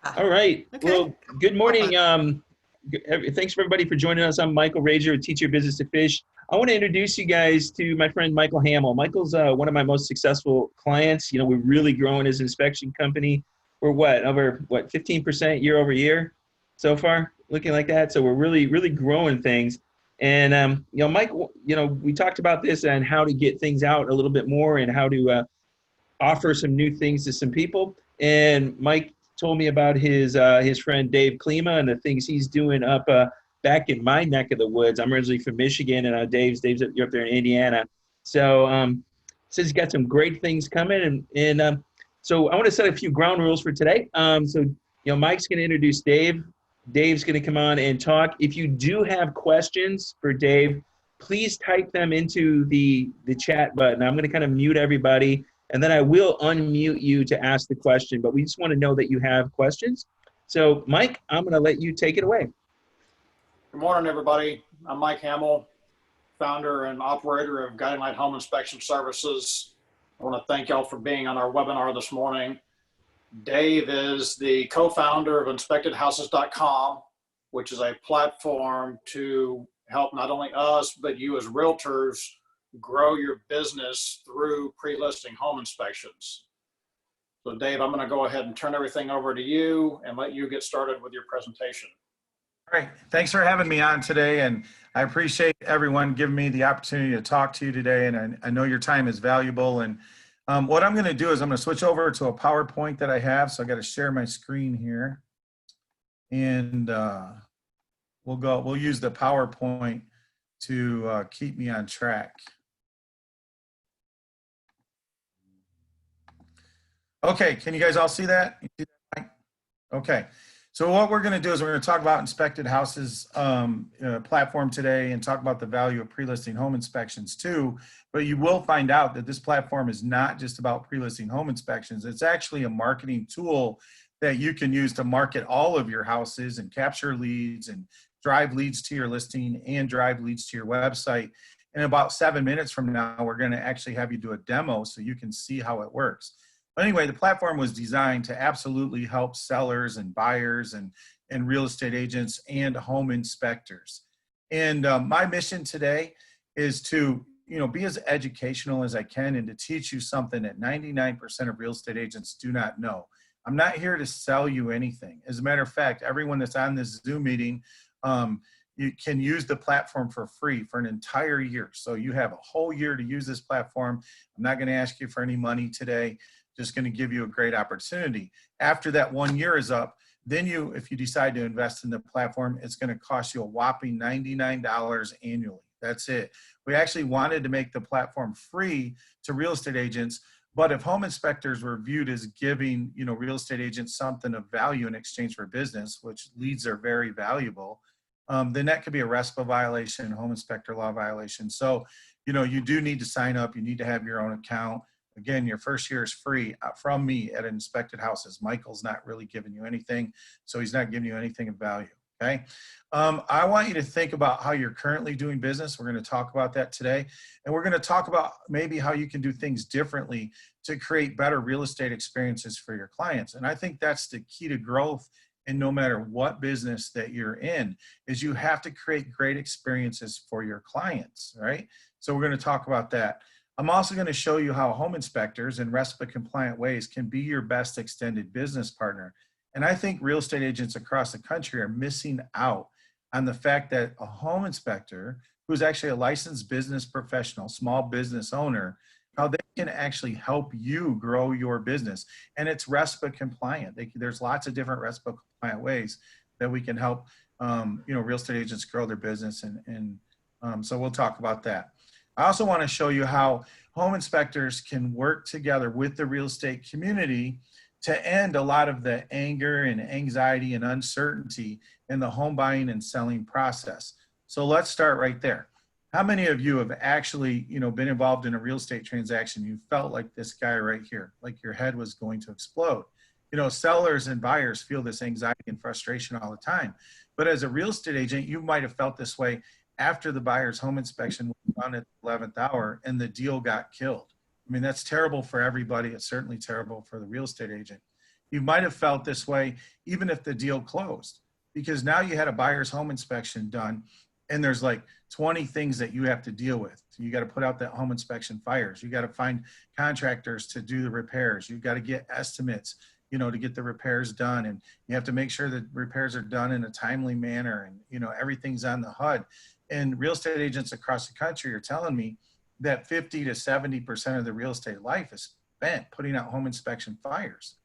All right. Okay. Well, good morning. Thanks for everybody for joining us. I'm Michael Rager, Teach Your Business to Fish. I want to introduce you guys to my friend Michael Hamill. Michael's one of my most successful clients. You know, we're really growing his inspection company. We're over 15% year over year so far, looking like that. So we're really growing things. And Mike, we talked about this and how to get things out a little bit more and how to offer some new things to some people. And Mike told me about his friend Dave Klima and the things he's doing up back in my neck of the woods. I'm originally from Michigan, and Dave's you're up there in Indiana. So says he's got some great things coming, and so I want to set a few ground rules for today. Mike's going to introduce Dave. Dave's going to come on and talk. If you do have questions for Dave, please type them into the chat button. I'm going to kind of mute everybody, and then I will unmute you to ask the question, but we just want to know that you have questions. So Mike, I'm going to let you take it away. Good morning, everybody. I'm Mike Hamill, founder and operator of Guiding Light Home Inspection Services. I want to thank y'all for being on our webinar this morning. Dave is the co-founder of InspectedHouses.com, which is a platform to help not only us, but you as realtors grow your business through pre-listing home inspections. So Dave, I'm going to go ahead and turn everything over to you and let you get started with your presentation. All right, thanks for having me on today, and I appreciate everyone giving me the opportunity to talk to you today, and I know your time is valuable. And what I'm going to do is I'm going to switch over to a PowerPoint that I have, so I got to share my screen here, and we'll use the PowerPoint to keep me on track. Okay, can you guys all see that? Okay, so what we're going to do is we're going to talk about Inspected Houses platform today and talk about the value of pre-listing home inspections too. But you will find out that this platform is not just about pre-listing home inspections. It's actually a marketing tool that you can use to market all of your houses and capture leads and drive leads to your listing and drive leads to your website. In about 7 minutes from now, we're going to actually have you do a demo so you can see how it works. But anyway, the platform was designed to absolutely help sellers and buyers and real estate agents and home inspectors. And my mission today is to be as educational as I can and to teach you something that 99% of real estate agents do not know. I'm not here to sell you anything. As a matter of fact, everyone that's on this Zoom meeting, you can use the platform for free for an entire year. So you have a whole year to use this platform. I'm not going to ask you for any money today. Just going to give you a great opportunity. After that 1 year is up, then if you decide to invest in the platform, it's going to cost you a whopping $99 annually. That's it. We actually wanted to make the platform free to real estate agents, but if home inspectors were viewed as giving, real estate agents something of value in exchange for business, which leads are very valuable, then that could be a RESPA violation, home inspector law violation. So, you do need to sign up. You need to have your own account. Again, your first year is free from me at Inspected Houses. Michael's not really giving you anything, so he's not giving you anything of value, okay? I want you to think about how you're currently doing business. We're going to talk about that today, and we're going to talk about maybe how you can do things differently to create better real estate experiences for your clients. And I think that's the key to growth, and no matter what business that you're in, is you have to create great experiences for your clients, right? So we're going to talk about that. I'm also going to show you how home inspectors in RESPA compliant ways can be your best extended business partner. And I think real estate agents across the country are missing out on the fact that a home inspector, who's actually a licensed business professional, small business owner, how they can actually help you grow your business. And it's RESPA compliant. There's lots of different RESPA compliant ways that we can help real estate agents grow their business. So we'll talk about that. I also want to show you how home inspectors can work together with the real estate community to end a lot of the anger and anxiety and uncertainty in the home buying and selling process. So let's start right there. How many of you have actually, been involved in a real estate transaction? You felt like this guy right here, like your head was going to explode. Sellers and buyers feel this anxiety and frustration all the time. But as a real estate agent, you might have felt this way after the buyer's home inspection was done at the 11th hour and the deal got killed. I mean, that's terrible for everybody. It's certainly terrible for the real estate agent. You might have felt this way even if the deal closed, because now you had a buyer's home inspection done and there's like 20 things that you have to deal with. You got to put out that home inspection fires. You got to find contractors to do the repairs. You've got to get estimates, you know, to get the repairs done. And you have to make sure that repairs are done in a timely manner and, you know, everything's on the HUD. And real estate agents across the country are telling me that 50 to 70% of the real estate life is spent putting out home inspection fires.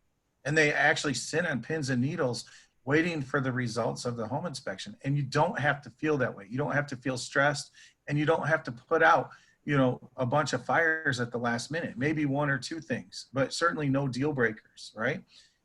And they actually sit on pins and needles waiting for the results of the home inspection. And you don't have to feel that way. You don't have to feel stressed, and you don't have to put out, you know, a bunch of fires at the last minute, maybe one or two things, but certainly no deal breakers, right?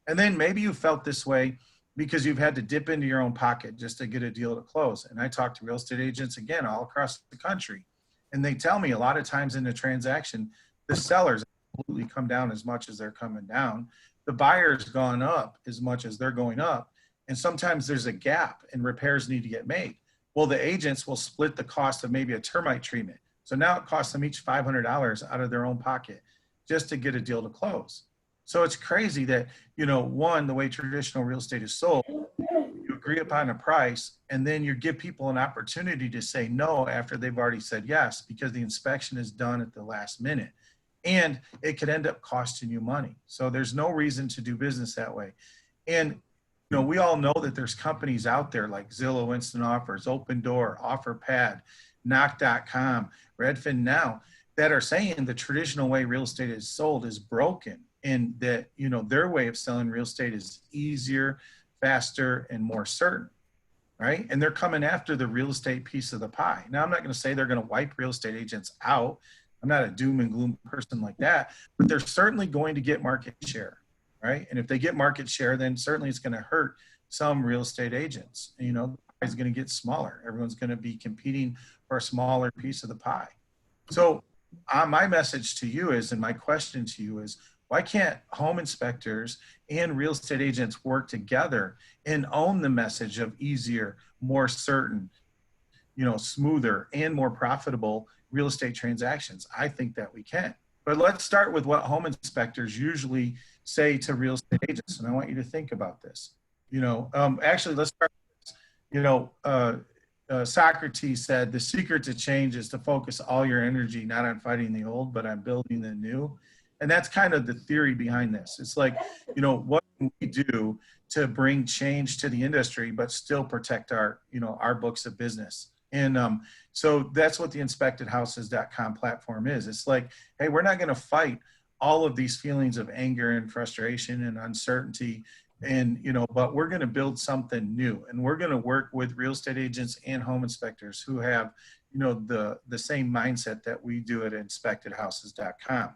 And then maybe you felt this way because you've had to dip into your own pocket just to get a deal to close. And I talk to real estate agents again all across the country, and they tell me a lot of times in the transaction, the sellers absolutely come down as much as they're coming down. The buyer's gone up as much as they're going up. And sometimes there's a gap and repairs need to get made. Well, the agents will split the cost of maybe a termite treatment. So now it costs them each $500 out of their own pocket just to get a deal to close. So it's crazy that, you know, one, the way traditional real estate is sold, you agree upon a price, and then you give people an opportunity to say no after they've already said yes, because the inspection is done at the last minute. And it could end up costing you money. So there's no reason to do business that way. And you know, we all know that there's companies out there like Zillow Instant Offers, Open Door, OfferPad, Knock.com, Redfin Now, that are saying the traditional way real estate is sold is broken, and that, you know, their way of selling real estate is easier, faster, and more certain, right? And they're coming after the real estate piece of the pie. Now, I'm not going to say they're going to wipe real estate agents out. I'm not a doom and gloom person like that, but they're certainly going to get market share. Right? And if they get market share, then certainly it's going to hurt some real estate agents. You know, the pie is going to get smaller. Everyone's going to be competing for a smaller piece of the pie. So my message to you is, and my question to you is, why can't home inspectors and real estate agents work together and own the message of easier, more certain, you know, smoother and more profitable real estate transactions? I think that we can. But let's start with what home inspectors usually say to real estate agents. And I want you to think about this. You know, actually, let's start with this. You know, Socrates said, the secret to change is to focus all your energy, not on fighting the old, but on building the new. And that's kind of the theory behind this. It's like, you know, what can we do to bring change to the industry, but still protect our, you know, our books of business? And so that's what the inspectedhouses.com platform is. It's like, hey, we're not going to fight all of these feelings of anger and frustration and uncertainty, and, you know, but we're going to build something new, and we're going to work with real estate agents and home inspectors who have, you know, the same mindset that we do at inspectedhouses.com.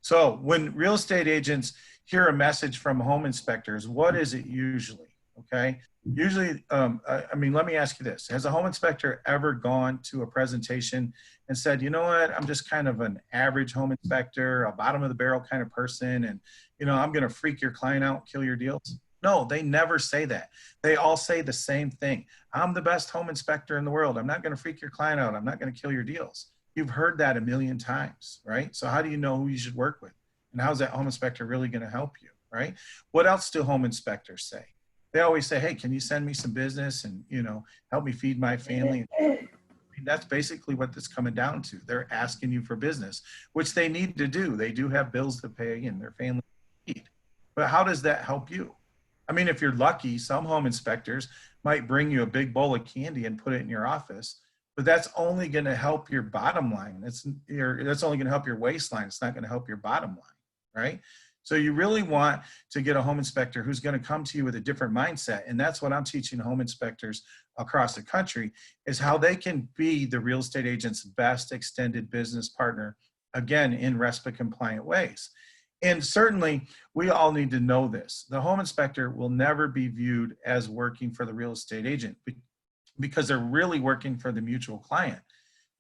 So when real estate agents hear a message from home inspectors, what is it usually? Okay. Usually, I mean, let me ask you this. Has a home inspector ever gone to a presentation and said, you know what, I'm just kind of an average home inspector, a bottom of the barrel kind of person, and, you know, I'm going to freak your client out, kill your deals? No, they never say that. They all say the same thing. I'm the best home inspector in the world. I'm not going to freak your client out. I'm not going to kill your deals. You've heard that a million times, right? So how do you know who you should work with? And how's that home inspector really going to help you, right? What else do home inspectors say? They always say, hey, can you send me some business and, you know, help me feed my family? I mean, that's basically what it's coming down to. They're asking you for business, which they need to do. They do have bills to pay and their family need. But how does that help you? I mean, if you're lucky, some home inspectors might bring you a big bowl of candy and put it in your office, but that's only going to help your bottom line. That's only going to help your waistline. It's not going to help your bottom line, right? So you really want to get a home inspector who's going to come to you with a different mindset. And that's what I'm teaching home inspectors across the country, is how they can be the real estate agent's best extended business partner, again, in RESPA compliant ways. And certainly we all need to know this. The home inspector will never be viewed as working for the real estate agent because they're really working for the mutual client.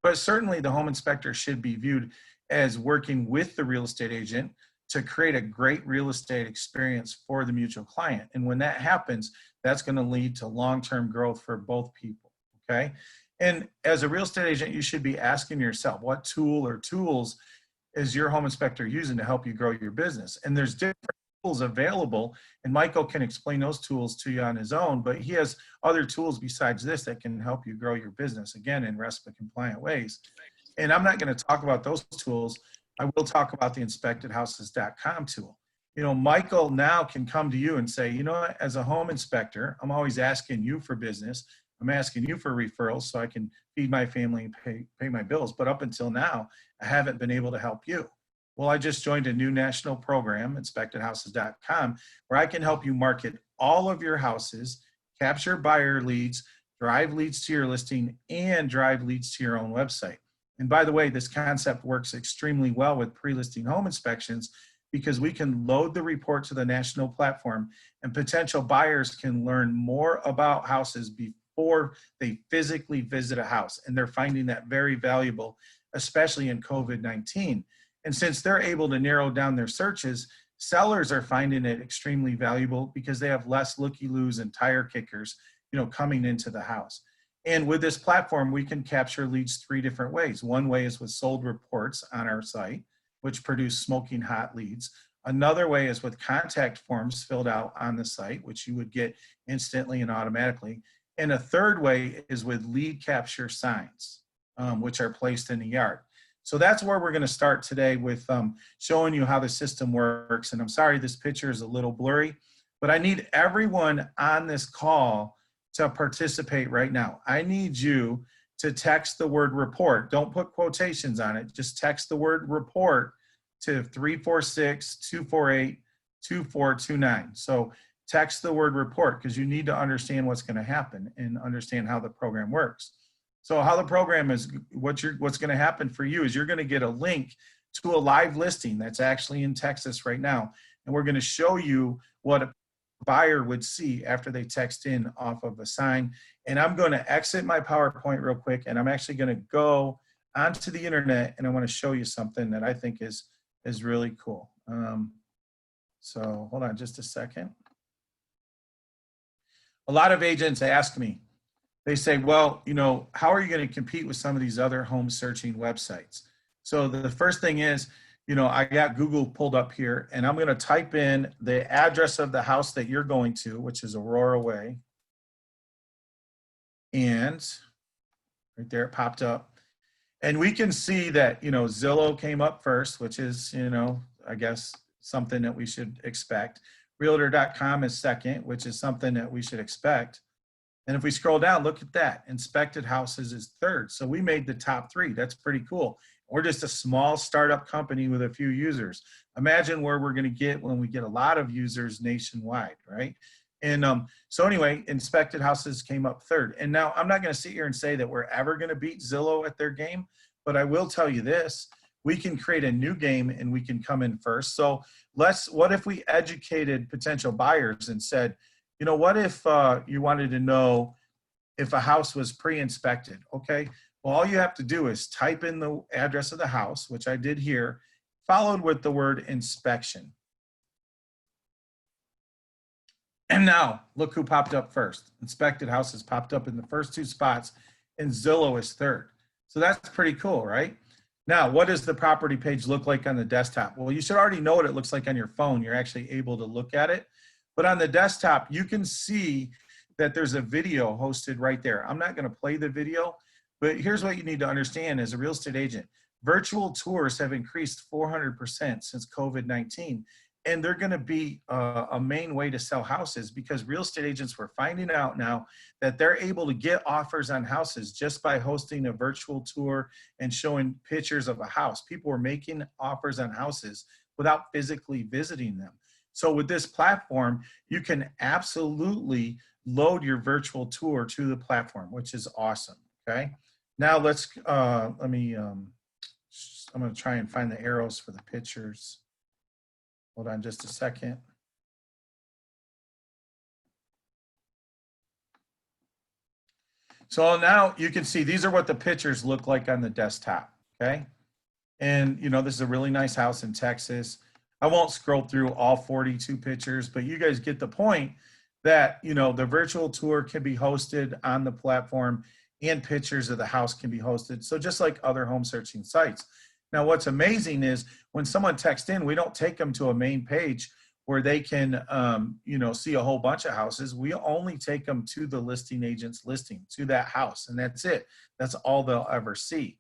But certainly the home inspector should be viewed as working with the real estate agent to create a great real estate experience for the mutual client. And when that happens, that's going to lead to long-term growth for both people, okay? And as a real estate agent, you should be asking yourself, what tool or tools is your home inspector using to help you grow your business? And there's different tools available, and Michael can explain those tools to you on his own, but he has other tools besides this that can help you grow your business, again, in RESPA compliant ways. And I'm not going to talk about those tools. I will talk about the inspectedhouses.com tool. You know, Michael now can come to you and say, you know what, as a home inspector, I'm always asking you for business. I'm asking you for referrals so I can feed my family and pay my bills. But up until now, I haven't been able to help you. Well, I just joined a new national program, inspectedhouses.com, where I can help you market all of your houses, capture buyer leads, drive leads to your listing, and drive leads to your own website. And by the way, this concept works extremely well with pre-listing home inspections, because we can load the report to the national platform and potential buyers can learn more about houses before they physically visit a house. And they're finding that very valuable, especially in COVID-19. And since they're able to narrow down their searches, sellers are finding it extremely valuable because they have less looky-loos and tire kickers, you know, coming into the house. And with this platform, we can capture leads 3 different ways. One way is with sold reports on our site, which produce smoking hot leads. Another way is with contact forms filled out on the site, which you would get instantly and automatically. And a third way is with lead capture signs, which are placed in the yard. So that's where we're going to start today with showing you how the system works. And I'm sorry, this picture is a little blurry, but I need everyone on this call to participate right now. I need you to text the word report. Don't put quotations on it. Just text the word report to 346-248-2429. So text the word report because you need to understand what's going to happen and understand how the program works. So how the program is, what's going to happen for you is you're going to get a link to a live listing that's actually in Texas right now. And we're going to show you what a buyer would see after they text in off of a sign. And I'm going to exit my PowerPoint real quick, and I'm actually going to go onto the internet, and I want to show you something that I think is really cool. So hold on just a second. A lot of agents ask me, they say, well, you know, how are you going to compete with some of these other home searching websites? So the first thing is, you know, I got Google pulled up here, and I'm going to type in the address of the house that you're going to, which is Aurora Way. And right there, it popped up. And we can see that, you know, Zillow came up first, which is, you know, I guess something that we should expect. Realtor.com is second, which is something that we should expect. And if we scroll down, look at that. Inspected Houses is third. So we made the top 3. That's pretty cool. We're just a small startup company with a few users. Imagine where we're going to get when we get a lot of users nationwide, right? And so anyway, Inspected Houses came up third. And now I'm not going to sit here and say that we're ever going to beat Zillow at their game, but I will tell you this. We can create a new game and we can come in first. So what if we educated potential buyers and said, you know, what if you wanted to know if a house was pre-inspected? Okay, well, all you have to do is type in the address of the house, which I did here, followed with the word inspection. And now, look who popped up first. Inspected Houses popped up in the first 2 spots, and Zillow is third. So that's pretty cool, right? Now, what does the property page look like on the desktop? Well, you should already know what it looks like on your phone. You're actually able to look at it. But on the desktop, you can see that there's a video hosted right there. I'm not going to play the video, but here's what you need to understand as a real estate agent. Virtual tours have increased 400% since COVID-19, and they're going to be a main way to sell houses because real estate agents were finding out now that they're able to get offers on houses just by hosting a virtual tour and showing pictures of a house. People were making offers on houses without physically visiting them. So with this platform, you can absolutely load your virtual tour to the platform, which is awesome, okay? Now let's, I'm gonna try and find the arrows for the pictures. Hold on just a second. So now you can see these are what the pictures look like on the desktop, okay? And you know, this is a really nice house in Texas. I won't scroll through all 42 pictures, but you guys get the point that, you know, the virtual tour can be hosted on the platform and pictures of the house can be hosted. So just like other home searching sites. Now, what's amazing is when someone texts in, we don't take them to a main page. where they can, you know, see a whole bunch of houses. We only take them to the listing agent's listing, to that house, and that's it. That's all they'll ever see.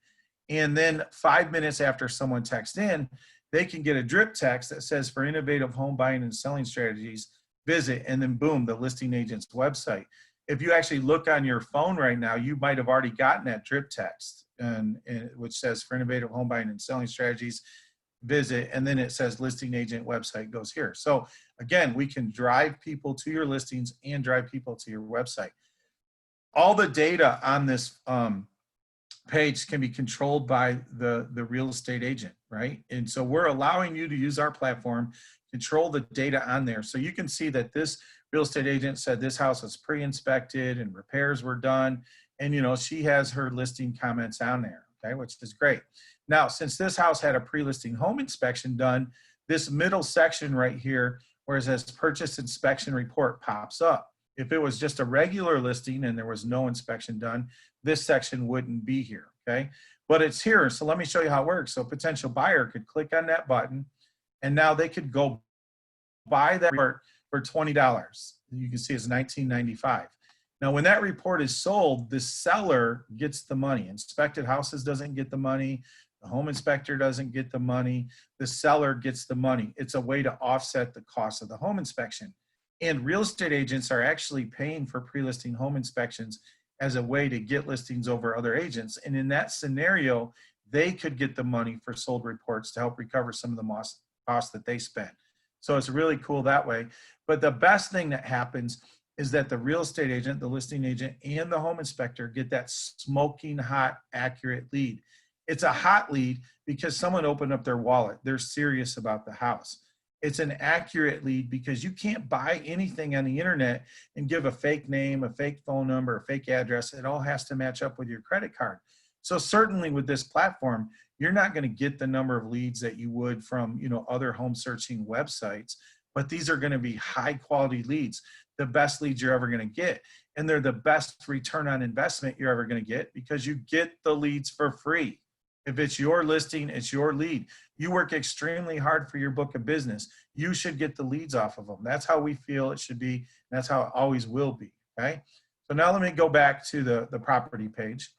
And then 5 minutes after someone texts in, they can get a drip text that says, for innovative home buying and selling strategies, visit, and then boom, the listing agent's website. If you actually look on your phone right now, you might have already gotten that drip text, and which says, for innovative home buying and selling strategies, visit, and then it says listing agent website goes here. So again, we can drive people to your listings and drive people to your website. All the data on this page can be controlled by the real estate agent, right? And so we're allowing you to use our platform, control the data on there. So you can see that this real estate agent said this house was pre-inspected and repairs were done. And, you know, she has her listing comments on there, okay, which is great. Now, since this house had a pre-listing home inspection done, this middle section right here, where it says purchase inspection report, pops up. If it was just a regular listing and there was no inspection done, this section wouldn't be here, okay? But it's here, so let me show you how it works. So a potential buyer could click on that button, and now they could go buy that report for $20. You can see it's $19.95. Now, when that report is sold, the seller gets the money. Inspected houses doesn't get the money. The home inspector doesn't get the money. The seller gets the money. It's a way to offset the cost of the home inspection. And real estate agents are actually paying for pre-listing home inspections as a way to get listings over other agents. And in that scenario, they could get the money for sold reports to help recover some of the costs that they spent. So it's really cool that way. But the best thing that happens is that the real estate agent, the listing agent, and the home inspector get that smoking hot, accurate lead. It's a hot lead because someone opened up their wallet. They're serious about the house. It's an accurate lead because you can't buy anything on the internet and give a fake name, a fake phone number, a fake address. It all has to match up with your credit card. So certainly with this platform, you're not going to get the number of leads that you would from, you know, other home searching websites, but these are going to be high quality leads, the best leads you're ever going to get. And they're the best return on investment you're ever going to get because you get the leads for free. If it's your listing, it's your lead. You work extremely hard for your book of business. You should get the leads off of them. That's how we feel it should be. That's how it always will be, okay? So now let me go back to the property page.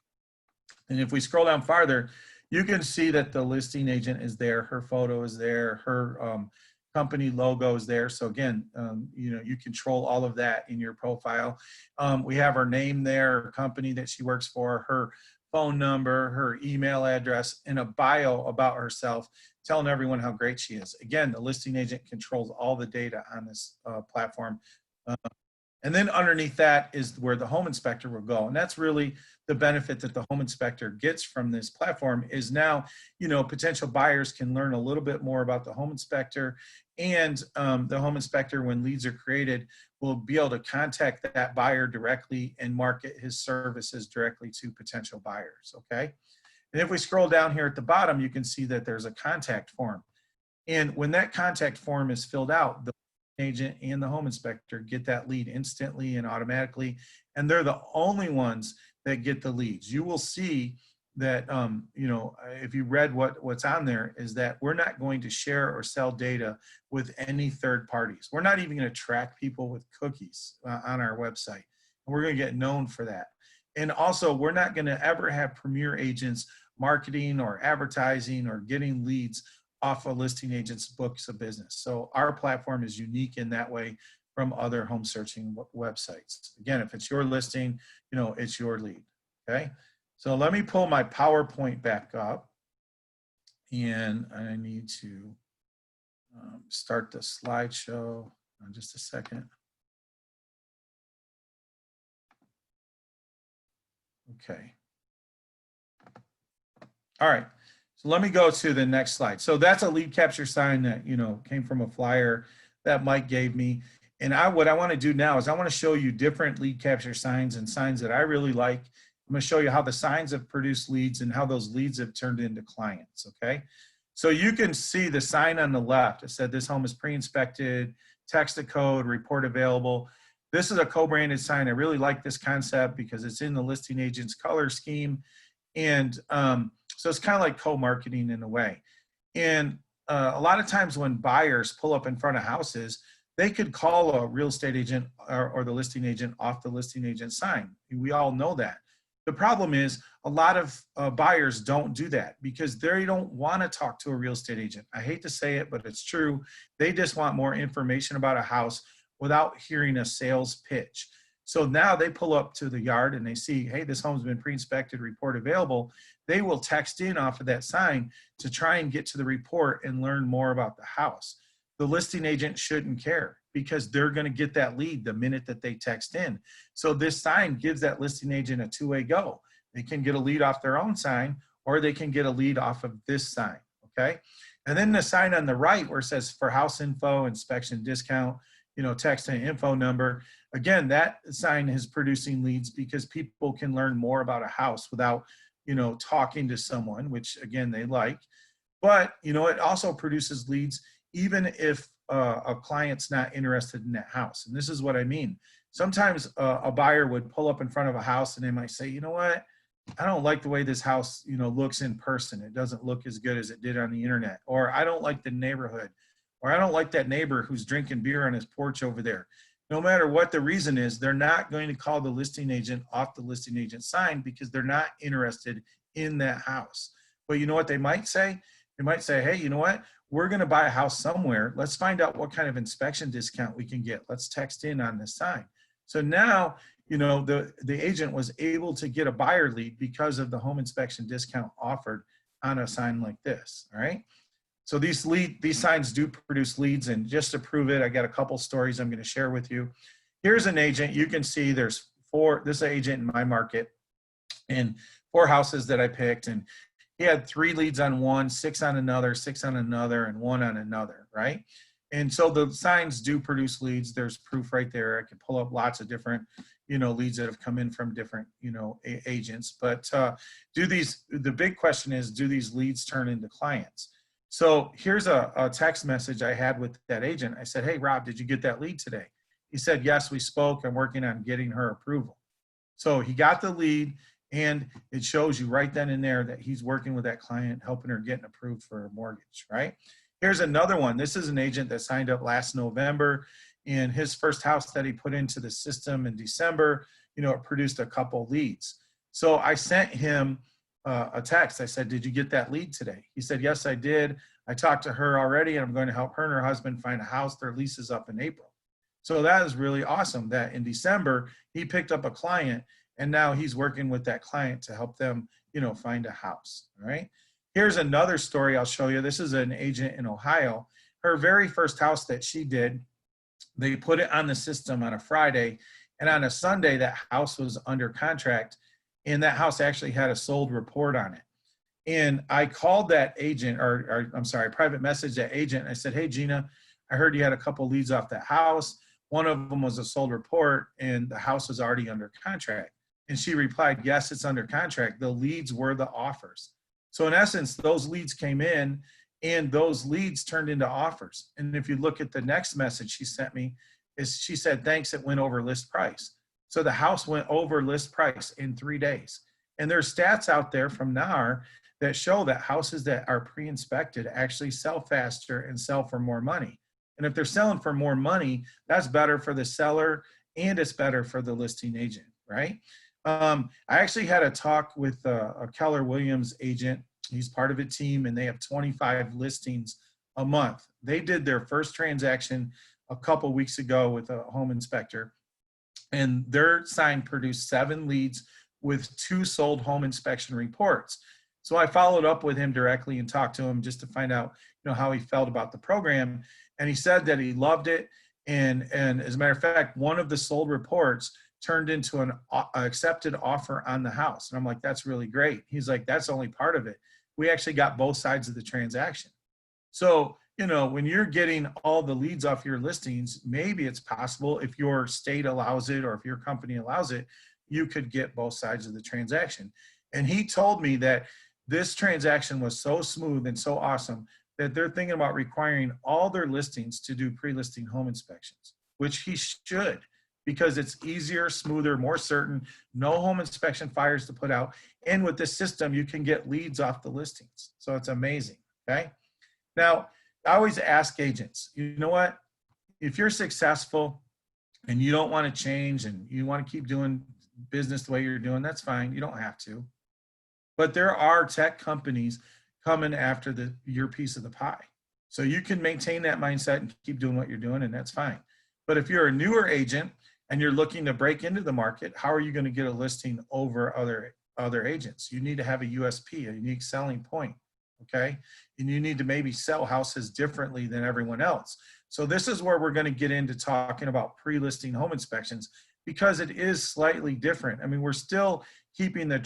And if we scroll down farther, you can see that the listing agent is there. Her photo is there. Her company logo is there. So again, you know, you control all of that in your profile. We have her name there, her company that she works for, her phone number, her email address, and a bio about herself, telling everyone how great she is. Again, the listing agent controls all the data on this platform. And then underneath that is where the home inspector will go. And that's really the benefit that the home inspector gets from this platform is now, you know, potential buyers can learn a little bit more about the home inspector, and the home inspector, when leads are created, will be able to contact that buyer directly and market his services directly to potential buyers, okay? And if we scroll down here at the bottom, you can see that there's a contact form. And when that contact form is filled out, the agent and the home inspector get that lead instantly and automatically, and they're the only ones that get the leads. You will see that, you know, if you read what's on there, is that we're not going to share or sell data with any third parties. We're not even going to track people with cookies on our website. We're going to get known for that. And also, we're not going to ever have premier agents marketing or advertising or getting leads off a listing agent's books of business. So our platform is unique in that way from other home searching websites. Again, if it's your listing, you know, it's your lead, okay? So let me pull my PowerPoint back up, and I need to start the slideshow in just a second. Okay. All right. So let me go to the next slide. So that's a lead capture sign that, you know, came from a flyer that Mike gave me. And what I want to do now is I want to show you different lead capture signs and signs that I really like. I'm going to show you how the signs have produced leads and how those leads have turned into clients, okay? So you can see the sign on the left. It said this home is pre-inspected, text a code, report available. This is a co-branded sign. I really like this concept because it's in the listing agent's color scheme. And so it's kind of like co-marketing in a way. And a lot of times when buyers pull up in front of houses, they could call a real estate agent or the listing agent off the listing agent sign. We all know that. The problem is a lot of buyers don't do that because they don't want to talk to a real estate agent. I hate to say it, but it's true. They just want more information about a house without hearing a sales pitch. So now they pull up to the yard and they see, hey, this home's been pre-inspected, report available. They will text in off of that sign to try and get to the report and learn more about the house. The listing agent shouldn't care because they're going to get that lead the minute that they text in. So this sign gives that listing agent a two-way go. They can get a lead off their own sign or they can get a lead off of this sign, okay? And then the sign on the right where it says for house info, inspection discount, text and info number. Again, that sign is producing leads because people can learn more about a house without, talking to someone, which again, they like. But, it also produces leads even if a client's not interested in that house. And this is what I mean. Sometimes a buyer would pull up in front of a house and they might say, you know what? I don't like the way this house, looks in person. It doesn't look as good as it did on the internet. Or I don't like the neighborhood. Or I don't like that neighbor who's drinking beer on his porch over there. No matter what the reason is, they're not going to call the listing agent off the listing agent sign because they're not interested in that house. But you know what they might say? They might say, hey, you know what? We're going to buy a house somewhere. Let's find out what kind of inspection discount we can get. Let's text in on this sign. So now, the agent was able to get a buyer lead because of the home inspection discount offered on a sign like this, all right? So these signs do produce leads, and just to prove it, I got a couple stories I'm going to share with you. Here's an agent. You can see there's this agent in my market and 4 houses that I picked, and he had 3 leads on one, 6 on another, 6 on another, and 1 on another, right? And so the signs do produce leads. There's proof right there. I can pull up lots of different, leads that have come in from different, agents. But the big question is, do these leads turn into clients? So here's a text message I had with that agent. I said, hey, Rob, did you get that lead today? He said, yes, we spoke. I'm working on getting her approval. So he got the lead, and it shows you right then and there that he's working with that client, helping her get approved for a mortgage, right? Here's another one. This is an agent that signed up last November, and his first house that he put into the system in December, it produced a couple leads. So I sent him a text. I said, did you get that lead today? He said, yes, I did. I talked to her already, and I'm going to help her and her husband find a house. Their lease is up in April. So that is really awesome that in December, he picked up a client, and now he's working with that client to help them, find a house, all right? Here's another story I'll show you. This is an agent in Ohio. Her very first house that she did, they put it on the system on a Friday, and on a Sunday, that house was under contract, and that house actually had a sold report on it. And I called that agent, private messaged that agent. And I said, hey, Gina, I heard you had a couple leads off that house. One of them was a sold report, and the house was already under contract. And she replied, yes, it's under contract. The leads were the offers. So in essence, those leads came in, and those leads turned into offers. And if you look at the next message she sent me, she said, thanks, it went over list price. So the house went over list price in 3 days. And there's stats out there from NAR that show that houses that are pre-inspected actually sell faster and sell for more money. And if they're selling for more money, that's better for the seller and it's better for the listing agent, right? I actually had a talk with a Keller Williams agent. He's part of a team, and they have 25 listings a month. They did their first transaction a couple weeks ago with a home inspector, and their sign produced 7 leads with 2 sold home inspection reports. So I followed up with him directly and talked to him just to find out, how he felt about the program. And he said that he loved it. And as a matter of fact, one of the sold reports turned into an accepted offer on the house. And I'm like, that's really great. He's like, that's only part of it. We actually got both sides of the transaction. So, when you're getting all the leads off your listings, maybe it's possible if your state allows it or if your company allows it, you could get both sides of the transaction. And he told me that this transaction was so smooth and so awesome that they're thinking about requiring all their listings to do pre-listing home inspections, which he should, because it's easier, smoother, more certain, no home inspection fires to put out. And with this system, you can get leads off the listings. So it's amazing, okay? Now, I always ask agents, you know what, if you're successful and you don't want to change and you want to keep doing business the way you're doing, that's fine. You don't have to. But there are tech companies coming after your piece of the pie. So you can maintain that mindset and keep doing what you're doing, and that's fine. But if you're a newer agent and you're looking to break into the market, how are you going to get a listing over other agents? You need to have a USP, a unique selling point, okay? And you need to maybe sell houses differently than everyone else. So this is where we're going to get into talking about pre-listing home inspections, because it is slightly different. I mean, we're still keeping the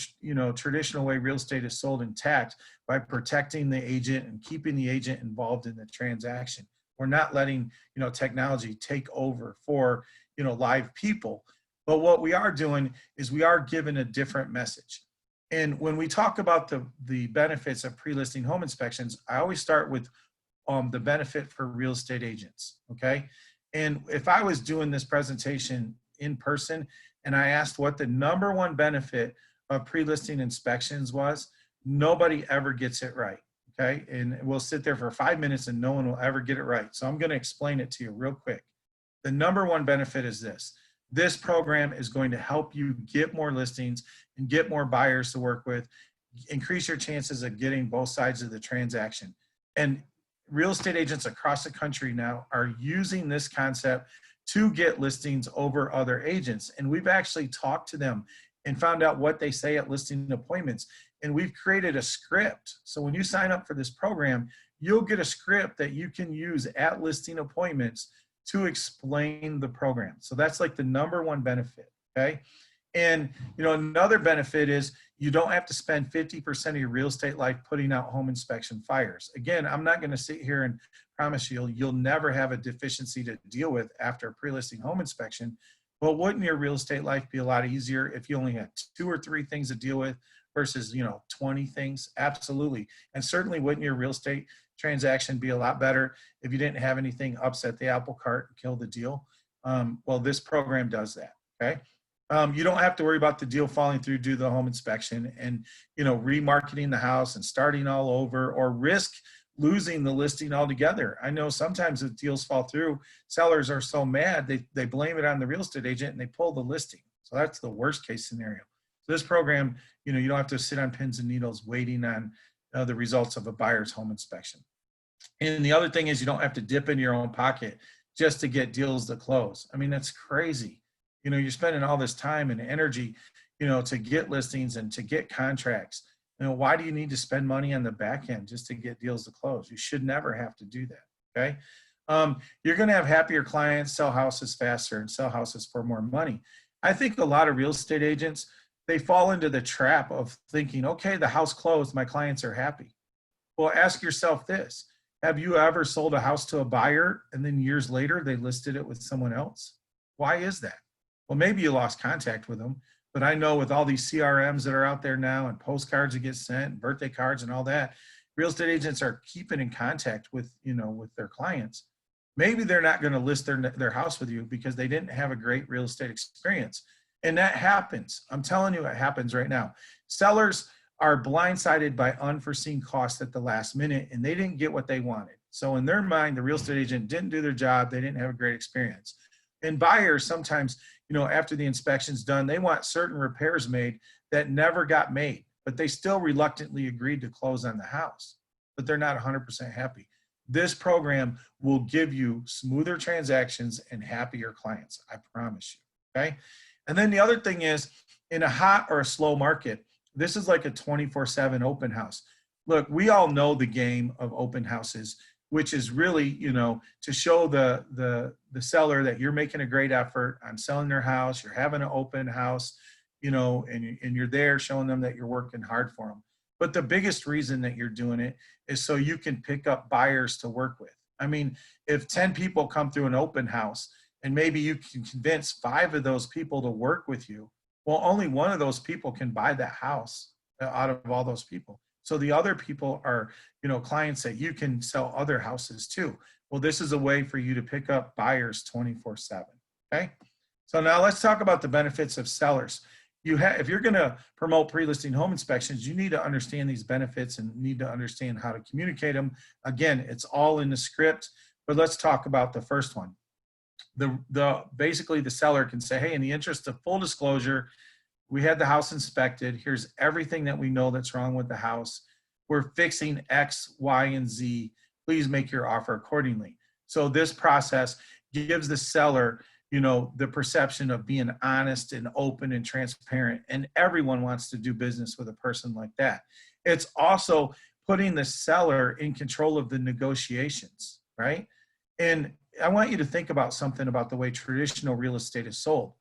traditional way real estate is sold intact by protecting the agent and keeping the agent involved in the transaction. We're not letting technology take over for live people. But what we are doing is we are giving a different message. And when we talk about the benefits of pre-listing home inspections, I always start with the benefit for real estate agents, okay? And if I was doing this presentation in person and I asked what the #1 benefit of pre-listing inspections was, nobody ever gets it right, okay? And we'll sit there for 5 minutes and no one will ever get it right. So I'm gonna explain it to you real quick. The #1 benefit is this. This program is going to help you get more listings and get more buyers to work with, increase your chances of getting both sides of the transaction. And real estate agents across the country now are using this concept to get listings over other agents. And we've actually talked to them and found out what they say at listing appointments. And we've created a script. So when you sign up for this program, you'll get a script that you can use at listing appointments to explain the program. So that's like the #1 benefit, okay? And another benefit is you don't have to spend 50% of your real estate life putting out home inspection fires. Again, I'm not going to sit here and promise you'll never have a deficiency to deal with after a pre-listing home inspection. But wouldn't your real estate life be a lot easier if you only had 2 or 3 things to deal with versus 20 things? Absolutely. And certainly wouldn't your real estate transaction be a lot better if you didn't have anything upset the apple cart and kill the deal? Well, this program does that, okay? You don't have to worry about the deal falling through due to the home inspection and remarketing the house and starting all over, or risk losing the listing altogether. I know sometimes if deals fall through, sellers are so mad they blame it on the real estate agent and they pull the listing. So that's the worst case scenario. So this program, you don't have to sit on pins and needles waiting on the results of a buyer's home inspection. And the other thing is you don't have to dip into your own pocket just to get deals to close. I mean, that's crazy. You're spending all this time and energy, to get listings and to get contracts. Why do you need to spend money on the back end just to get deals to close? You should never have to do that, okay? You're gonna have happier clients, sell houses faster, and sell houses for more money. I think a lot of real estate agents, they fall into the trap of thinking, okay, the house closed, my clients are happy. Well, ask yourself this. Have you ever sold a house to a buyer and then years later they listed it with someone else? Why is that? Well, maybe you lost contact with them, but I know with all these CRMs that are out there now and postcards that get sent, and birthday cards and all that, real estate agents are keeping in contact with, with their clients. Maybe they're not going to list their house with you because they didn't have a great real estate experience. And that happens. I'm telling you, it happens right now. Sellers are blindsided by unforeseen costs at the last minute, and they didn't get what they wanted. So in their mind, the real estate agent didn't do their job. They didn't have a great experience. And buyers sometimes, after the inspection's done, they want certain repairs made that never got made, but they still reluctantly agreed to close on the house, but they're not 100% happy. This program will give you smoother transactions and happier clients, I promise you, okay? And then the other thing is, in a hot or a slow market, this is like a 24/7 open house. Look, we all know the game of open houses, which is really, to show the seller that you're making a great effort on selling their house, you're having an open house, and you're there showing them that you're working hard for them. But the biggest reason that you're doing it is so you can pick up buyers to work with. I mean, if 10 people come through an open house and maybe you can convince 5 of those people to work with you, well, only 1 of those people can buy that house out of all those people. So the other people are, clients that you can sell other houses to. Well, this is a way for you to pick up buyers 24/7, okay? So now let's talk about the benefits of sellers. if you're going to promote pre-listing home inspections, you need to understand these benefits and need to understand how to communicate them. Again, it's all in the script, but let's talk about the first one. Basically the seller can say, hey, in the interest of full disclosure, we had the house inspected. Here's everything that we know that's wrong with the house. We're fixing X, Y, and Z. Please make your offer accordingly. So this process gives the seller, the perception of being honest and open and transparent, and everyone wants to do business with a person like that. It's also putting the seller in control of the negotiations, right? And I want you to think about something about the way traditional real estate is sold.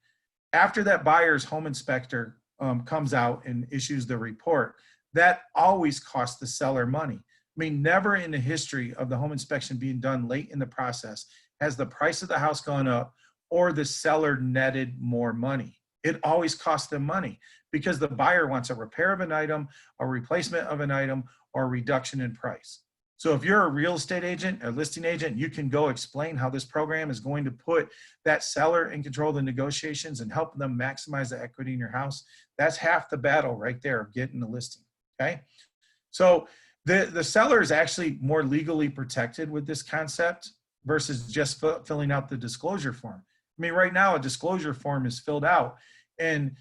After that buyer's home inspector comes out and issues the report, that always costs the seller money. I mean, never in the history of the home inspection being done late in the process has the price of the house gone up or the seller netted more money. It always costs them money because the buyer wants a repair of an item, a replacement of an item, or a reduction in price. So if you're a real estate agent, a listing agent, you can go explain how this program is going to put that seller in control of the negotiations and help them maximize the equity in your house. That's half the battle right there of getting the listing, okay? So the seller is actually more legally protected with this concept versus just filling out the disclosure form. I mean, right now a disclosure form is filled out and,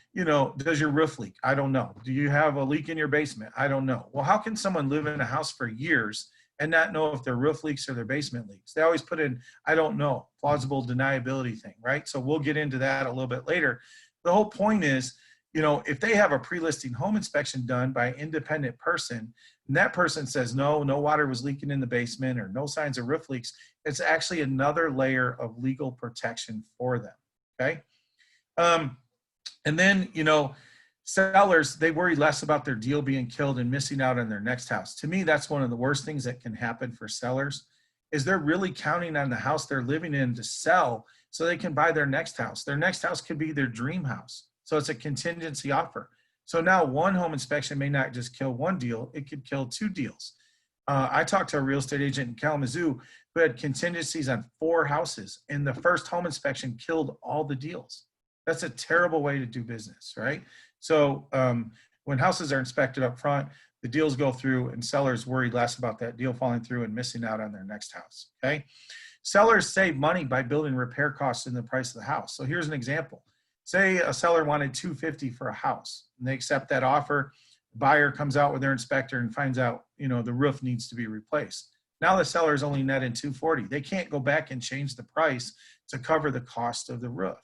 does your roof leak? I don't know. Do you have a leak in your basement? I don't know. Well, how can someone live in a house for years and not know if their roof leaks or their basement leaks? They always put in, I don't know, plausible deniability thing, right? So we'll get into that a little bit later. The whole point is, if they have a pre-listing home inspection done by an independent person, and that person says, no water was leaking in the basement or no signs of roof leaks, it's actually another layer of legal protection for them, okay? And then, sellers, they worry less about their deal being killed and missing out on their next house. To me, that's one of the worst things that can happen for sellers is they're really counting on the house they're living in to sell so they can buy their next house. Their next house could be their dream house. So it's a contingency offer. So now one home inspection may not just kill one deal, it could kill two deals. I talked to a real estate agent in Kalamazoo who had contingencies on 4 houses, and the first home inspection killed all the deals. That's a terrible way to do business, right? So when houses are inspected up front, the deals go through and sellers worry less about that deal falling through and missing out on their next house, okay? Sellers save money by building repair costs in the price of the house. So here's an example. Say a seller wanted $250 for a house and they accept that offer. The buyer comes out with their inspector and finds out, the roof needs to be replaced. Now the seller is only netting $240. They can't go back and change the price to cover the cost of the roof.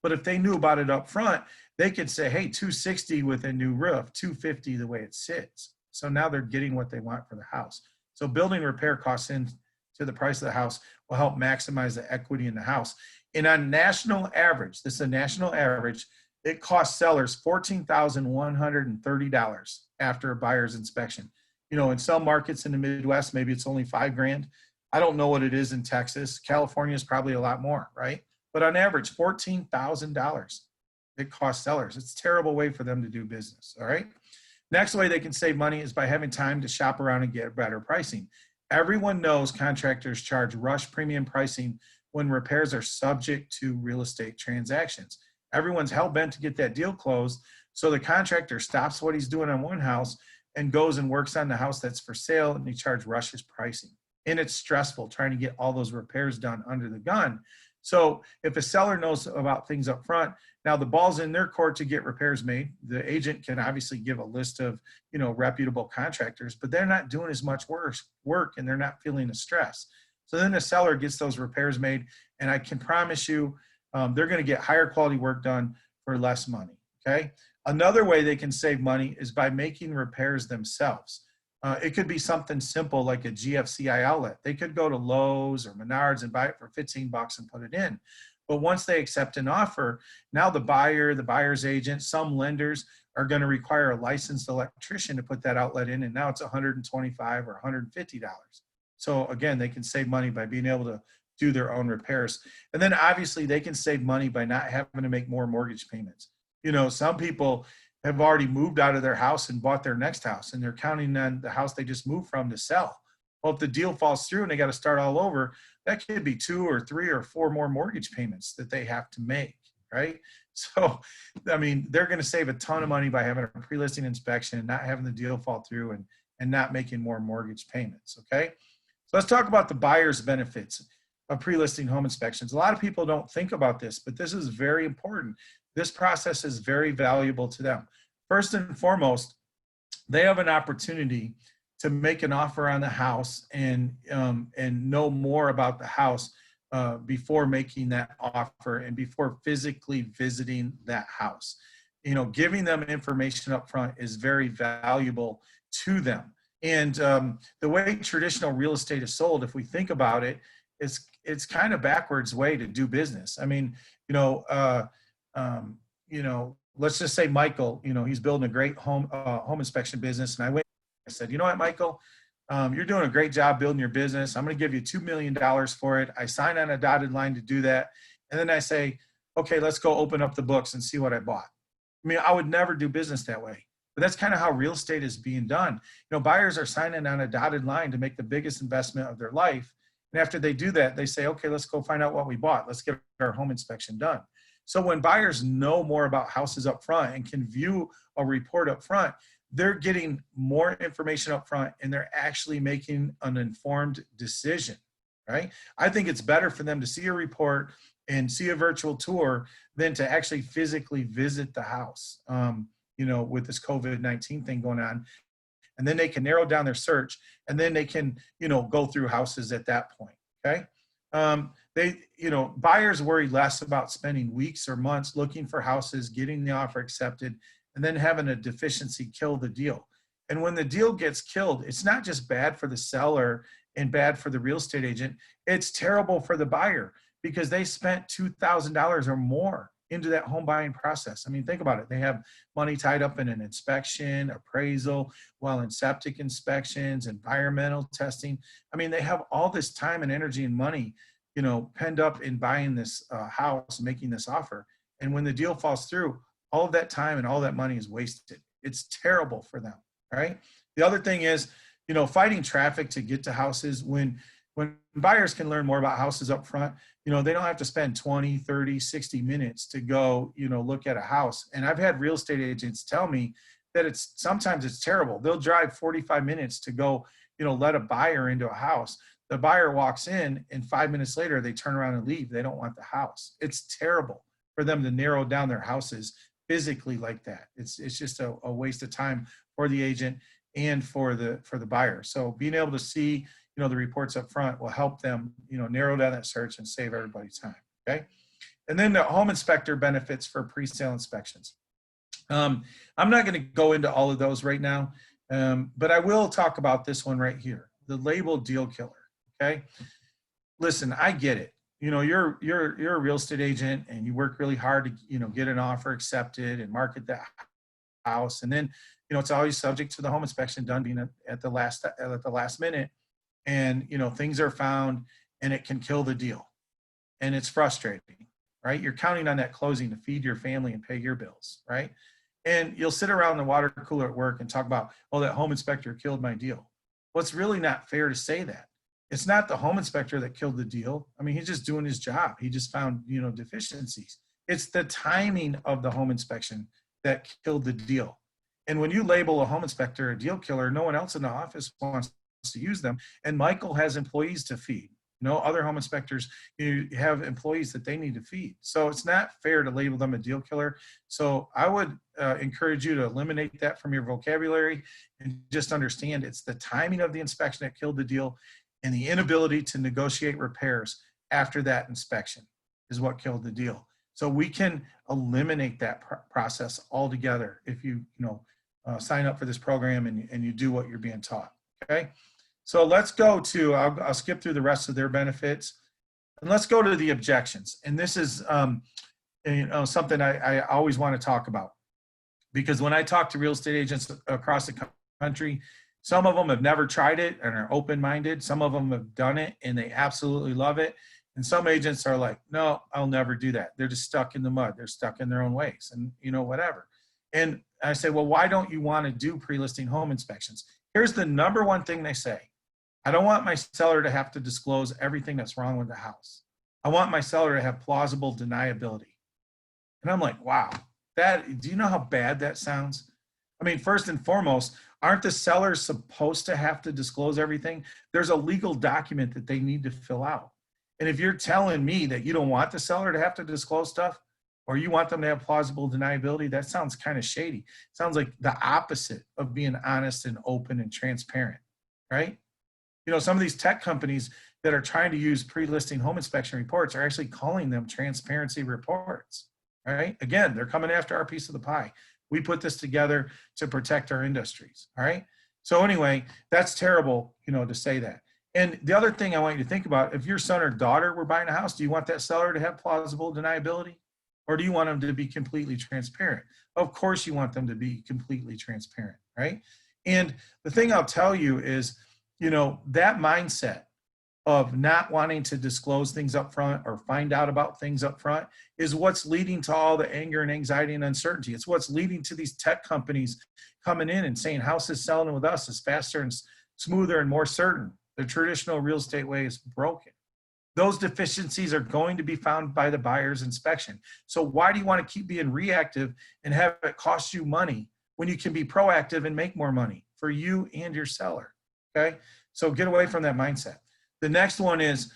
But if they knew about it up front, they could say, hey, $260 with a new roof, $250 the way it sits. So now they're getting what they want for the house. So building repair costs into the price of the house will help maximize the equity in the house. And on national average, this is a national average, it costs sellers $14,130 after a buyer's inspection. In some markets in the Midwest, maybe it's only $5,000. I don't know what it is in Texas. California is probably a lot more, right? But on average, $14,000 it costs sellers. It's a terrible way for them to do business, all right? Next way they can save money is by having time to shop around and get better pricing. Everyone knows contractors charge rush premium pricing when repairs are subject to real estate transactions. Everyone's hell-bent to get that deal closed, so the contractor stops what he's doing on one house and goes and works on the house that's for sale, and they charge rushes pricing. And it's stressful trying to get all those repairs done under the gun. So if a seller knows about things up front, now the ball's in their court to get repairs made. The agent can obviously give a list of, reputable contractors, but they're not doing as much work and they're not feeling the stress. So then the seller gets those repairs made, and I can promise you they're going to get higher quality work done for less money, okay? Another way they can save money is by making repairs themselves. It could be something simple like a GFCI outlet. They could go to Lowe's or Menards and buy it for $15 and put it in. But once they accept an offer, now the buyer, the buyer's agent, some lenders are going to require a licensed electrician to put that outlet in, and now it's $125 or $150. So again, they can save money by being able to do their own repairs. And then obviously they can save money by not having to make more mortgage payments. Some people have already moved out of their house and bought their next house, and they're counting on the house they just moved from to sell. Well, if the deal falls through and they got to start all over, that could be 2 or 3 or 4 more mortgage payments that they have to make. right? So, I mean, they're going to save a ton of money by having a pre-listing inspection and not having the deal fall through and not making more mortgage payments, okay? So let's talk about the buyer's benefits of pre-listing home inspections. A lot of people don't think about this, but this is very important. This process is very valuable to them. First and foremost, they have an opportunity to make an offer on the house and know more about the house before making that offer and before physically visiting that house. You know, giving them information up front is very valuable to them. And the way traditional real estate is sold, if we think about it, it's kind of backwards way to do business. I mean, let's just say Michael, he's building a great home inspection business. And I said, you know what, Michael, you're doing a great job building your business. I'm going to give you $2 million for it. I sign on a dotted line to do that. And then I say, okay, let's go open up the books and see what I bought. I mean, I would never do business that way. But that's kind of how real estate is being done. Buyers are signing on a dotted line to make the biggest investment of their life. And after they do that, they say, okay, let's go find out what we bought. Let's get our home inspection done. So when buyers know more about houses up front and can view a report up front, they're getting more information up front and they're actually making an informed decision, right? I think it's better for them to see a report and see a virtual tour than to actually physically visit the house, with this COVID-19 thing going on. And then they can narrow down their search and then they can, go through houses at that point, okay? Buyers worry less about spending weeks or months looking for houses, getting the offer accepted, and then having a deficiency kill the deal. And when the deal gets killed, it's not just bad for the seller and bad for the real estate agent, it's terrible for the buyer because they spent $2,000 or more into that home buying process. I mean, think about it. They have money tied up in an inspection, appraisal, well, in septic inspections, environmental testing. I mean, they have all this time and energy and money, penned up in buying this house, making this offer. And when the deal falls through, all of that time and all that money is wasted. It's terrible for them, right? The other thing is, fighting traffic to get to houses. When buyers can learn more about houses up front, they don't have to spend 20, 30, 60 minutes to go, look at a house. And I've had real estate agents tell me that sometimes it's terrible. They'll drive 45 minutes to go, let a buyer into a house. The buyer walks in and 5 minutes later, they turn around and leave. They don't want the house. It's terrible for them to narrow down their houses physically like that. It's just a waste of time for the agent and for the buyer. So being able to see, the reports up front will help them, narrow down that search and save everybody time, okay? And then the home inspector benefits for pre-sale inspections. I'm not gonna go into all of those right now, but I will talk about this one right here, the label deal killer, okay? Listen, I get it. You're a real estate agent and you work really hard to, get an offer accepted and market that house. And then, it's always subject to the home inspection done being at the last minute. And, things are found and it can kill the deal. And it's frustrating, right? You're counting on that closing to feed your family and pay your bills, right? And you'll sit around the water cooler at work and talk about, oh, that home inspector killed my deal. Well, it's really not fair to say that. It's not the home inspector that killed the deal. I mean, he's just doing his job. He just found, deficiencies. It's the timing of the home inspection that killed the deal. And when you label a home inspector a deal killer, no one else in the office wants to use them. And Michael has employees to feed. Other home inspectors, have employees that they need to feed. So it's not fair to label them a deal killer. So I would encourage you to eliminate that from your vocabulary and just understand it's the timing of the inspection that killed the deal, and the inability to negotiate repairs after that inspection is what killed the deal. So we can eliminate that process altogether if you, sign up for this program and you do what you're being taught, okay? So let's go to, I'll skip through the rest of their benefits, and let's go to the objections. And this is something I always want to talk about, because when I talk to real estate agents across the country, some of them have never tried it and are open-minded. Some of them have done it and they absolutely love it. And some agents are like, no, I'll never do that. They're just stuck in the mud. They're stuck in their own ways and, whatever. And I say, well, why don't you want to do pre-listing home inspections? Here's the number one thing they say. I don't want my seller to have to disclose everything that's wrong with the house. I want my seller to have plausible deniability. And I'm like, wow, do you know how bad that sounds? I mean, first and foremost, aren't the sellers supposed to have to disclose everything? There's a legal document that they need to fill out. And if you're telling me that you don't want the seller to have to disclose stuff, or you want them to have plausible deniability, that sounds kind of shady. Sounds like the opposite of being honest and open and transparent, right? You know, some of these tech companies that are trying to use pre-listing home inspection reports are actually calling them transparency reports, right? Again, they're coming after our piece of the pie. We put this together to protect our industries, all right? So anyway, that's terrible, you know, to say that. And the other thing I want you to think about, if your son or daughter were buying a house, do you want that seller to have plausible deniability? Or do you want them to be completely transparent? Of course you want them to be completely transparent, right? And the thing I'll tell you is, you know, that mindset of not wanting to disclose things up front or find out about things up front is what's leading to all the anger and anxiety and uncertainty. It's what's leading to these tech companies coming in and saying houses selling with us is faster and smoother and more certain. The traditional real estate way is broken. Those deficiencies are going to be found by the buyer's inspection. So why do you want to keep being reactive and have it cost you money when you can be proactive and make more money for you and your seller? Okay, so get away from that mindset. The next one is,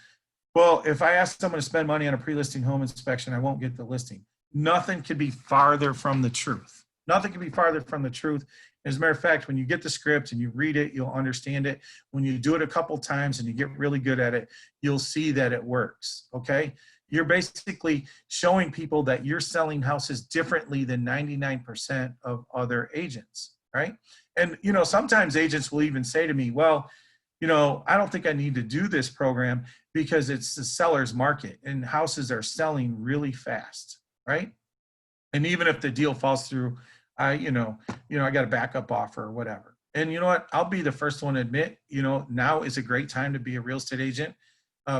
well, if I ask someone to spend money on a pre-listing home inspection, I won't get the listing. Nothing could be farther from the truth. Nothing could be farther from the truth. As a matter of fact, when you get the script and you read it, you'll understand it. When you do it a couple times and you get really good at it, you'll see that it works, okay? You're basically showing people that you're selling houses differently than 99% of other agents, right? And, you know, sometimes agents will even say to me, well, you know, I don't think I need to do this program because it's the seller's market and houses are selling really fast, right? And even if the deal falls through, I got a backup offer or whatever. And you know what? I'll be the first one to admit, you know, now is a great time to be a real estate agent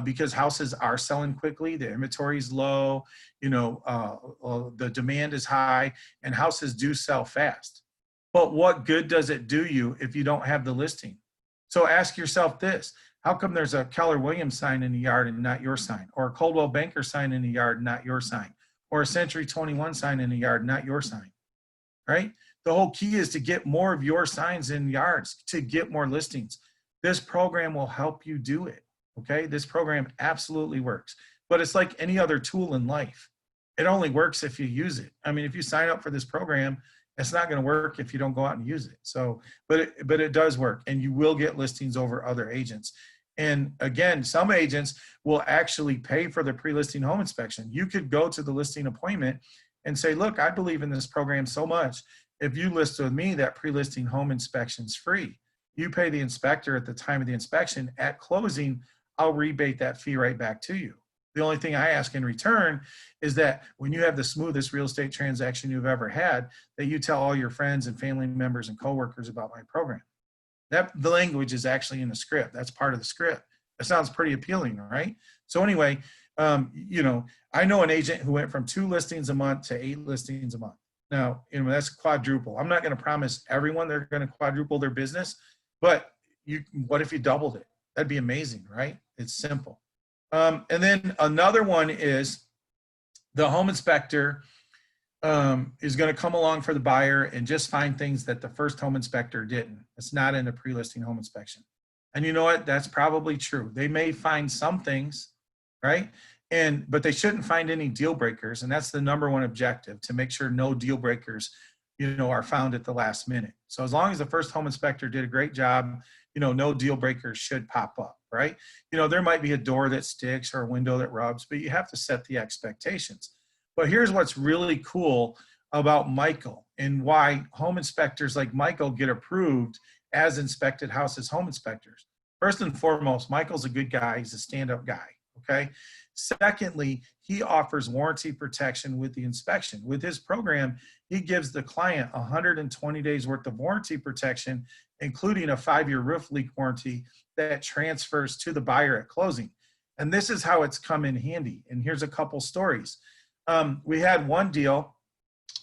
because houses are selling quickly. The inventory is low, you know, the demand is high and houses do sell fast. But what good does it do you if you don't have the listing? So ask yourself this, how come there's a Keller Williams sign in the yard and not your sign? Or a Coldwell Banker sign in the yard and not your sign? Or a Century 21 sign in the yard, not your sign? Right? The whole key is to get more of your signs in yards, to get more listings. This program will help you do it, okay? This program absolutely works, but it's like any other tool in life. It only works if you use it. I mean, if you sign up for this program, it's not gonna work if you don't go out and use it. So, but it does work and you will get listings over other agents. And again, some agents will actually pay for the pre-listing home inspection. You could go to the listing appointment and say, look, I believe in this program so much. If you list with me, that pre-listing home inspection is free. You pay the inspector at the time of the inspection. At closing, I'll rebate that fee right back to you. The only thing I ask in return is that when you have the smoothest real estate transaction you've ever had, that you tell all your friends and family members and coworkers about my program. The language is actually in the script. That's part of the script. That sounds pretty appealing, right? So anyway, you know, I know an agent who went from 2 listings a month to 8 listings a month. Now, you know, that's quadruple. I'm not going to promise everyone they're going to quadruple their business, but what if you doubled it? That'd be amazing, right? It's simple. And then another one is the home inspector is going to come along for the buyer and just find things that the first home inspector didn't. It's not in the pre-listing home inspection. And you know what? That's probably true. They may find some things, right? But they shouldn't find any deal breakers. And that's the #1 objective, to make sure no deal breakers, you know, are found at the last minute. So as long as the first home inspector did a great job, you know, no deal breakers should pop up, right? You know, there might be a door that sticks or a window that rubs, but you have to set the expectations. But here's what's really cool about Michael and why home inspectors like Michael get approved as inspected houses home inspectors. First and foremost, Michael's a good guy. He's a stand-up guy, okay? Secondly, he offers warranty protection with the inspection. With his program, he gives the client 120 days worth of warranty protection, including a 5-year roof leak warranty that transfers to the buyer at closing. And this is how it's come in handy. And here's a couple stories. We had one deal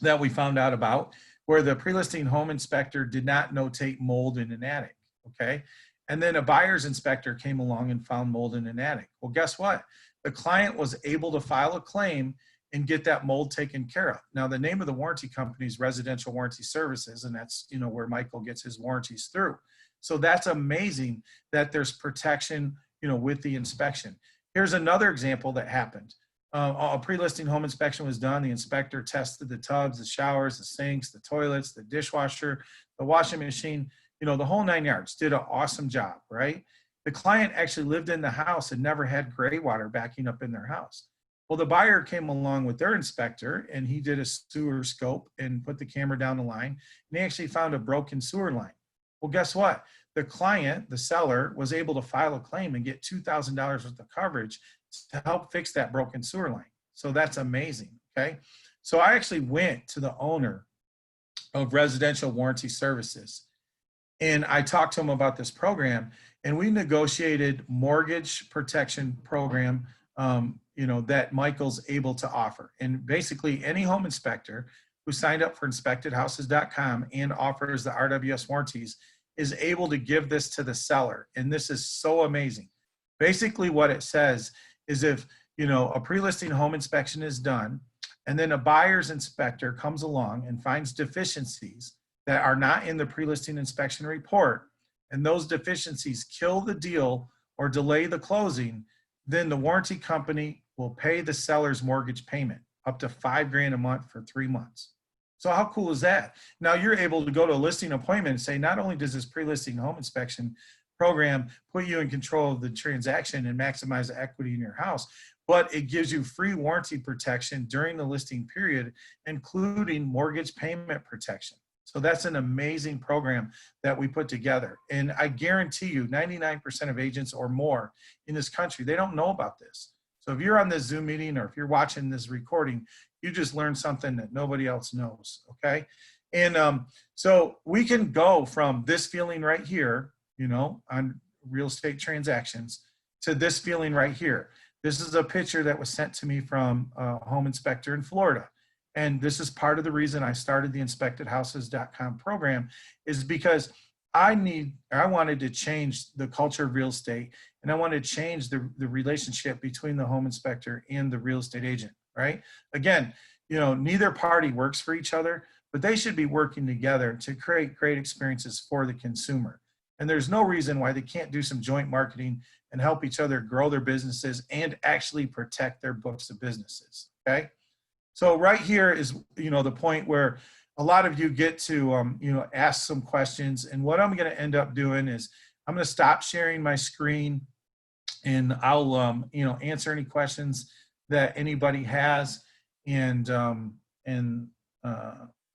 that we found out about where the pre-listing home inspector did not notate mold in an attic, okay? And then a buyer's inspector came along and found mold in an attic. Well, guess what? The client was able to file a claim and get that mold taken care of. Now, the name of the warranty company is Residential Warranty Services, and that's, you know, where Michael gets his warranties through. So that's amazing that there's protection, you know, with the inspection. Here's another example that happened. A pre-listing home inspection was done. The inspector tested the tubs, the showers, the sinks, the toilets, the dishwasher, the washing machine, you know, the whole 9 yards. Did an awesome job, right? The client actually lived in the house and never had gray water backing up in their house. Well, the buyer came along with their inspector and he did a sewer scope and put the camera down the line, and he actually found a broken sewer line. Well, guess what? The client, the seller, was able to file a claim and get $2,000 worth of coverage to help fix that broken sewer line. So that's amazing, okay? So I actually went to the owner of Residential Warranty Services and I talked to him about this program, and we negotiated mortgage protection program, you know, that Michael's able to offer. And basically any home inspector who signed up for inspectedhouses.com and offers the RWS warranties is able to give this to the seller. And this is so amazing. Basically what it says is if, you know, a pre-listing home inspection is done and then a buyer's inspector comes along and finds deficiencies that are not in the pre-listing inspection report, and those deficiencies kill the deal or delay the closing, then the warranty company will pay the seller's mortgage payment up to $5 grand a month for 3 months. So how cool is that? Now you're able to go to a listing appointment and say, not only does this pre-listing home inspection program put you in control of the transaction and maximize the equity in your house, but it gives you free warranty protection during the listing period, including mortgage payment protection. So that's an amazing program that we put together. And I guarantee you 99% of agents or more in this country, they don't know about this. So if you're on this Zoom meeting or if you're watching this recording, you just learned something that nobody else knows, okay? And so we can go from this feeling right here, you know, on real estate transactions to this feeling right here. This is a picture that was sent to me from a home inspector in Florida. And this is part of the reason I started the inspectedhouses.com program, is because I wanted to change the culture of real estate, and I wanted to change the relationship between the home inspector and the real estate agent, right? Again, you know, neither party works for each other, but they should be working together to create great experiences for the consumer. And there's no reason why they can't do some joint marketing and help each other grow their businesses and actually protect their books of businesses, okay? So right here is, you know, the point where a lot of you get to, you know, ask some questions. And what I'm going to end up doing is I'm going to stop sharing my screen, and I'll, you know, answer any questions that anybody has. And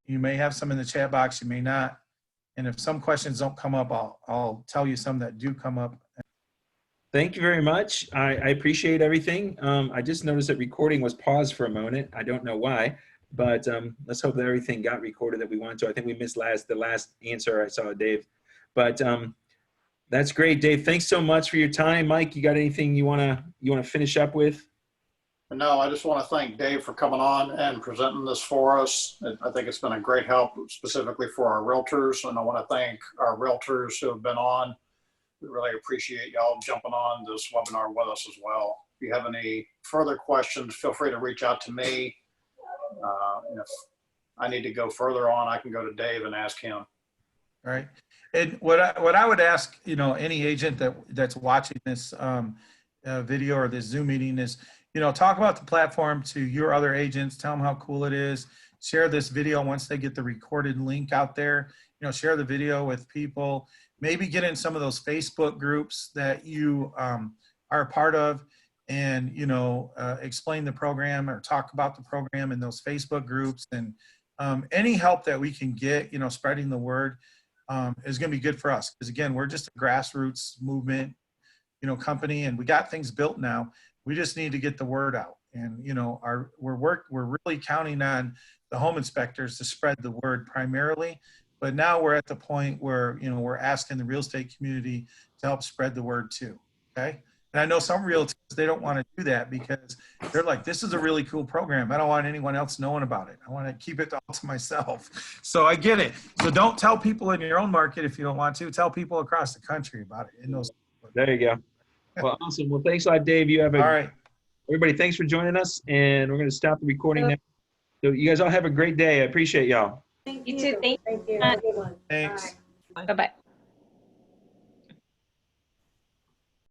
you may have some in the chat box, you may not. And if some questions don't come up, I'll tell you some that do come up. Thank you very much. I appreciate everything. I just noticed that recording was paused for a moment. I don't know why, but let's hope that everything got recorded that we wanted to. I think we missed the last answer I saw, Dave. But that's great, Dave. Thanks so much for your time. Mike, you got anything you wanna finish up with? No, I just want to thank Dave for coming on and presenting this for us. I think it's been a great help specifically for our realtors, and I want to thank our realtors who have been on. We really appreciate y'all jumping on this webinar with us as well. If you have any further questions, feel free to reach out to me. And if I need to go further on, I can go to Dave and ask him. All right. And what I would ask, you know, any agent that's watching this video or this Zoom meeting is, you know, talk about the platform to your other agents, tell them how cool it is, share this video once they get the recorded link out there, you know, share the video with people, maybe get in some of those Facebook groups that you are a part of, and, you know, explain the program or talk about the program in those Facebook groups. And any help that we can get, you know, spreading the word is going to be good for us. Because again, we're just a grassroots movement, you know, company, and we got things built now. We just need to get the word out. And, you know, we're really counting on the home inspectors to spread the word primarily. But now we're at the point where, you know, we're asking the real estate community to help spread the word too, okay? And I know some realtors, they don't want to do that because they're like, this is a really cool program. I don't want anyone else knowing about it. I want to keep it all to myself. So I get it. So don't tell people in your own market if you don't want to. Tell people across the country about it. In those. There you go. Well, awesome. Well, thanks a lot, Dave. You have a all right. Everybody, thanks for joining us, and we're going to stop the recording now. So you guys all have a great day. I appreciate y'all. Thank You too. Thank Thank you. you. Have a good one. Thanks. Bye. Bye-bye.